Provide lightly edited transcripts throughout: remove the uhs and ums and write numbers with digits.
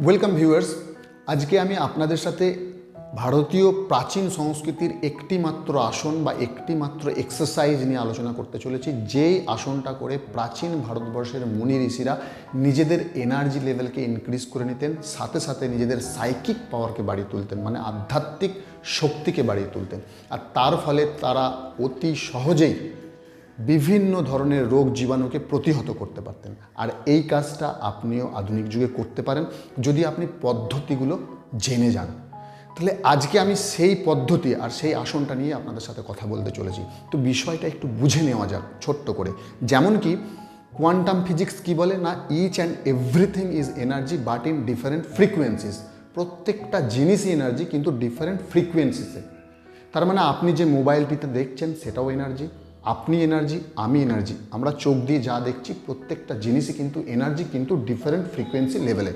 Welcome viewers. আজকে আমি আপনাদের সাথে ভারতীয় প্রাচীন সংস্কৃতির একটি মাত্র আসন বা একটি মাত্র এক্সারসাইজ নিয়ে আলোচনা করতে চলেছি, যেই আসনটা করে প্রাচীন ভারতবর্ষের মুনি ঋষিরা নিজেদের এনার্জি লেভেলকে ইনক্রিজ করে নিতেন, সাথে সাথে নিজেদের সাইকিক পাওয়ারকে বাড়িয়ে তুলতেন, মানে আধ্যাত্মিক শক্তিকে বাড়িয়ে তুলতেন। আর তার ফলে তারা অতি সহজেই বিভিন্ন ধরনের রোগ জীবাণুকে প্রতিহত করতে পারতেন। আর এই কাজটা আপনিও আধুনিক যুগে করতে পারেন যদি আপনি পদ্ধতিগুলো জেনে যান। তাহলে আজকে আমি সেই পদ্ধতি আর সেই আসনটা নিয়ে আপনাদের সাথে কথা বলতে চলেছি। তো বিষয়টা একটু বুঝে নেওয়া যাক ছোট্ট করে। যেমন কি কোয়ান্টাম ফিজিক্স কি বলে না, each and everything is energy but in different frequencies. প্রত্যেকটা জিনিসই এনার্জি, কিন্তু ডিফারেন্ট ফ্রিকোয়েন্সিসে। তার মানে আপনি যে মোবাইলটিতে দেখছেন সেটাও এনার্জি, আপনি এনার্জি, আমি এনার্জি। আমরা চোখ দিয়ে যা দেখছি প্রত্যেকটা জিনিসই কিন্তু এনার্জি, কিন্তু ডিফারেন্ট ফ্রিকোয়েন্সি লেভেলে।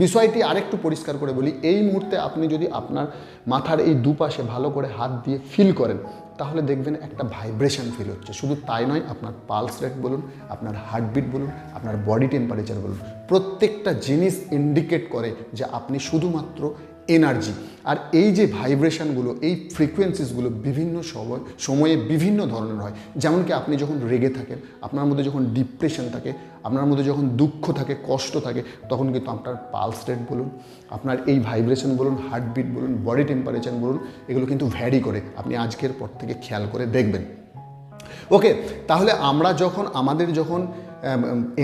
বিষয়টি আরেকটু পরিষ্কার করে বলি, এই মুহূর্তে আপনি যদি আপনার মাথার এই দুপাশে ভালো করে হাত দিয়ে ফিল করেন, তাহলে দেখবেন একটা ভাইব্রেশন ফিল হচ্ছে। শুধু তাই নয়, আপনার পালস রেট বলুন, আপনার হার্টবিট বলুন, আপনার বডি টেম্পারেচার বলুন, প্রত্যেকটা জিনিস ইন্ডিকেট করে যে আপনি শুধুমাত্র এনার্জি। আর এই যে ভাইব্রেশনগুলো, এই ফ্রিকোয়েন্সিসগুলো বিভিন্ন সময়ে বিভিন্ন ধরনের হয়। যেমন কি আপনি যখন রেগে থাকেন, আপনার মধ্যে যখন ডিপ্রেশন থাকে, আপনার মধ্যে যখন দুঃখ থাকে, কষ্ট থাকে, তখন কিন্তু আপনার পালস রেট বলুন, আপনার এই ভাইব্রেশন বলুন, হার্টবিট বলুন, বডি টেম্পারেচার বলুন, এগুলো কিন্তু ভ্যারি করে। আপনি আজকের পর থেকে খেয়াল করে দেখবেন। ওকে, তাহলে আমরা আমাদের যখন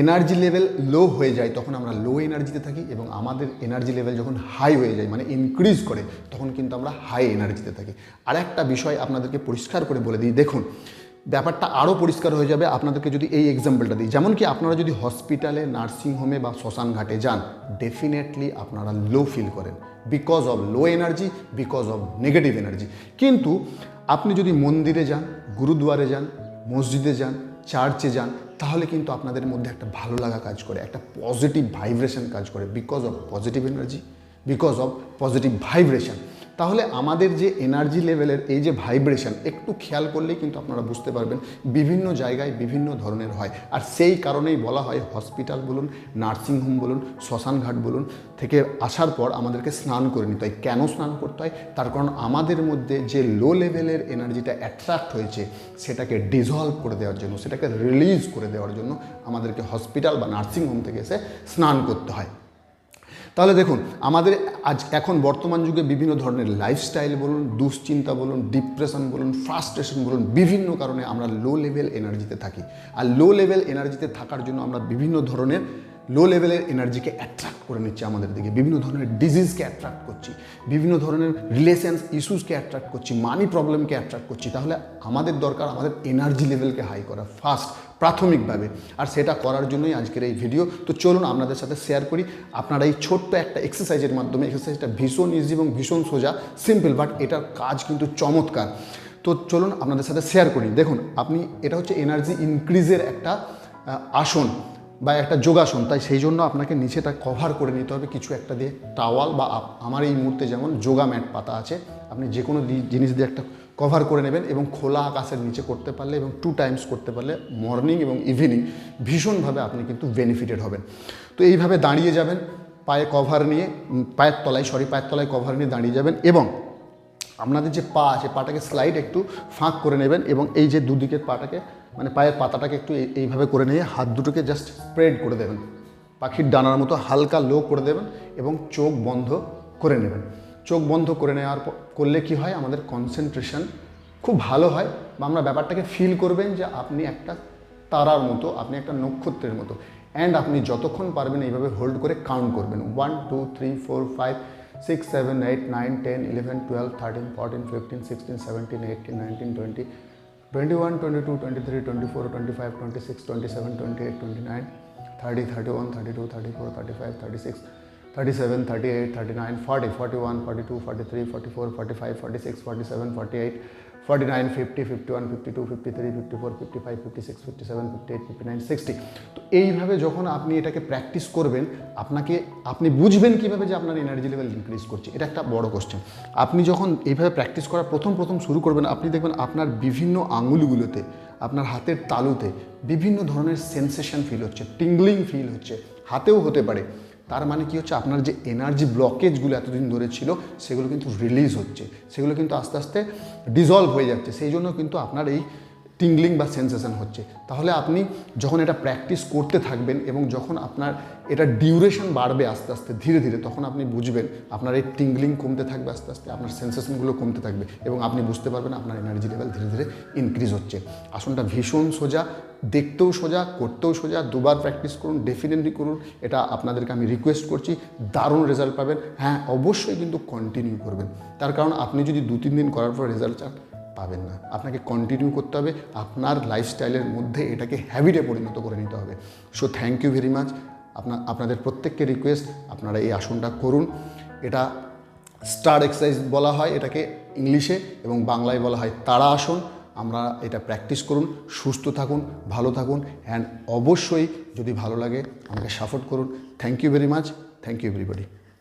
এনার্জি লেভেল লো হয়ে যায় তখন আমরা লো এনার্জিতে থাকি, এবং আমাদের এনার্জি লেভেল যখন হাই হয়ে যায় মানে ইনক্রিজ করে, তখন কিন্তু আমরা হাই এনার্জিতে থাকি। আর একটা বিষয় আপনাদেরকে পরিষ্কার করে বলে দিই, দেখুন ব্যাপারটা আরও পরিষ্কার হয়ে যাবে আপনাদেরকে যদি এই এক্সাম্পলটা দিই। যেমন কি আপনারা যদি হসপিটালে, নার্সিংহোমে বা শ্মশান ঘাটে যান, ডেফিনেটলি আপনারা লো ফিল করেন, because of low energy, because of negative energy. কিন্তু আপনি যদি মন্দিরে যান, গুরুদুয়ারে যান, মসজিদে যান, চার্চে যান, তাহলে কিন্তু আপনাদের মধ্যে একটা ভালো লাগা কাজ করে, একটা পজিটিভ ভাইব্রেশন কাজ করে, because of positive energy, because of positive vibration. তাহলে আমাদের যে এনার্জি লেভেলের এই যে ভাইব্রেশন, একটু খেয়াল করলেই কিন্তু আপনারা বুঝতে পারবেন বিভিন্ন জায়গায় বিভিন্ন ধরনের হয়। আর সেই কারণেই বলা হয় হসপিটাল বলুন, নার্সিংহোম বলুন, শ্মশানঘাট বলুন, থেকে আসার পর আমাদেরকে স্নান করে নিতে হয়। কেন স্নান করতে হয়? তার কারণ আমাদের মধ্যে যে লো লেভেলের এনার্জিটা অ্যাট্রাক্ট হয়েছে সেটাকে ডিজলভ করে দেওয়ার জন্য, সেটাকে রিলিজ করে দেওয়ার জন্য আমাদেরকে হসপিটাল বা নার্সিংহোম থেকে এসে স্নান করতে হয়। তাহলে দেখুন, আমাদের এখন বর্তমান যুগে বিভিন্ন ধরনের লাইফস্টাইল বলুন, দুশ্চিন্তা বলুন, ডিপ্রেশন বলুন, ফ্রাস্ট্রেশন বলুন, বিভিন্ন কারণে আমরা লো লেভেল এনার্জিতে থাকি। আর লো লেভেল এনার্জিতে থাকার জন্য আমরা বিভিন্ন ধরনের লো লেভেলের এনার্জিকে অ্যাট্রাক্ট করে নিচ্ছে আমাদের দিকে, বিভিন্ন ধরনের ডিজিজকে অ্যাট্রাক্ট করছি, বিভিন্ন ধরনের রিলেশনস ইস্যুসকে অ্যাট্রাক্ট করছি, মানি প্রবলেমকে অ্যাট্রাক্ট করছি। তাহলে আমাদের দরকার আমাদের এনার্জি লেভেলকে হাই করা ফার্স্ট, প্রাথমিকভাবে। আর সেটা করার জন্যই আজকের এই ভিডিও। তো চলুন আপনাদের সাথে শেয়ার করি। আপনারা এই ছোট্ট একটা এক্সারসাইজের মাধ্যমে, এক্সারসাইজটা ভীষণ ইজি এবং ভীষণ সোজা, সিম্পল, বাট এটার কাজ কিন্তু চমৎকার। তো চলুন আপনাদের সাথে শেয়ার করি। দেখুন, এটা হচ্ছে এনার্জি ইনক্রিজের একটা আসন বা একটা যোগাসন। তাই সেই জন্য আপনাকে নিচেটা কভার করে নিতে হবে কিছু একটা দিয়ে, টাওয়াল বা আমার এই মুহূর্তে যেমন যোগা ম্যাট পাতা আছে, আপনি যে কোনো জিনিস দিয়ে একটা কভার করে নেবেন। এবং খোলা আকাশের নিচে করতে পারলে এবং 2 টাইমস করতে পারলে, মর্নিং এবং ইভিনিং, ভীষণভাবে আপনি কিন্তু বেনিফিটেড হবেন। তো এইভাবে দাঁড়িয়ে যাবেন, পায়ে কভার নিয়ে, পায়ের তলায় কভার নিয়ে দাঁড়িয়ে যাবেন, এবং আপনাদের যে পা আছে, পাটাকে স্লাইড একটু ফাঁক করে নেবেন, এবং এই যে দুদিকের পাটাকে, মানে পায়ের পাতাটাকে একটু এইভাবে করে নিয়ে হাত দুটোকে জাস্ট স্প্রেড করে দেবেন, পাখির ডানার মতো হালকা লো করে দেবেন, এবং চোখ বন্ধ করে নেবেন। চোখ বন্ধ করে নেওয়ার করলে কি হয়, আমাদের কনসেন্ট্রেশন খুব ভালো হয়, বা আমরা ব্যাপারটাকে ফিল করবেন যে আপনি একটা তারার মতো, আপনি একটা নক্ষত্রের মতো। অ্যান্ড আপনি যতক্ষণ পারবেন এইভাবে হোল্ড করে কাউন্ট করবেন, 1 2 3 4 5 6 7 8 9 10 11 12 13 14 15 16 17 18 19 20 21 22 23 24 25 26 27 28 29 30 31 32 34 35 36 37 38 39 40 41 42 43 44 45 46 47 48 49 50 51 52 53 54 55 56 57 58 59 60। তো এইভাবে যখন আপনি এটাকে প্র্যাকটিস করবেন, আপনি বুঝবেন কীভাবে যে আপনার এনার্জি লেভেল ইনক্রিজ করছে। এটা একটা বড় কোশ্চেন। আপনি যখন এইভাবে প্র্যাকটিস করা প্রথম শুরু করবেন, আপনি দেখবেন আপনার বিভিন্ন আঙুলগুলোতে, আপনার হাতের তালুতে বিভিন্ন ধরনের সেন্সেশন ফিল হচ্ছে, টিংলিং ফিল হচ্ছে, হাতেও হতে পারে, তার মানে কি হচ্ছে, আপনার যে এনার্জি ব্লকেজগুলো এতদিন ধরে ছিল সেগুলো কিন্তু রিলিজ হচ্ছে, সেগুলো কিন্তু আস্তে আস্তে ডিজলভ হয়ে যাচ্ছে, সেই জন্য কিন্তু আপনার এই টিংলিং বা সেন্সেশন হচ্ছে। তাহলে আপনি যখন এটা প্র্যাকটিস করতে থাকবেন এবং যখন আপনার এটা ডিউরেশন বাড়বে আস্তে আস্তে ধীরে ধীরে, তখন আপনি বুঝবেন আপনার এই টিংলিং কমতে থাকবে আস্তে আস্তে, আপনার সেন্সেশনগুলো কমতে থাকবে এবং আপনি বুঝতে পারবেন আপনার এনার্জি লেভেল ধীরে ধীরে ইনক্রিজ হচ্ছে। আসনটা ভীষণ সোজা, দেখতেও সোজা, করতেও সোজা। দুবার প্র্যাকটিস করুন, ডেফিনেটলি করুন, এটা আপনাদেরকে আমি রিকোয়েস্ট করছি, দারুণ রেজাল্ট পাবেন। হ্যাঁ, অবশ্যই কিন্তু কন্টিনিউ করবেন, তার কারণ আপনি যদি 2-3 দিন করার পর রেজাল্ট চান, পাবেন না। আপনাকে কন্টিনিউ করতে হবে, আপনার লাইফস্টাইলের মধ্যে এটাকে হ্যাবিটে পরিণত করে নিতে হবে। So thank you very much. আপনাদের প্রত্যেককে রিকোয়েস্ট, আপনারা এই আসনটা করুন। এটা স্টার এক্সারসাইজ বলা হয় এটাকে ইংলিশে, এবং বাংলায় বলা হয় তাড়া আসন। আমরা এটা প্র্যাকটিস করুন, সুস্থ থাকুন, ভালো থাকুন, অ্যান্ড অবশ্যই যদি ভালো লাগে আমাকে সাপোর্ট করুন। Thank you very much, thank you everybody.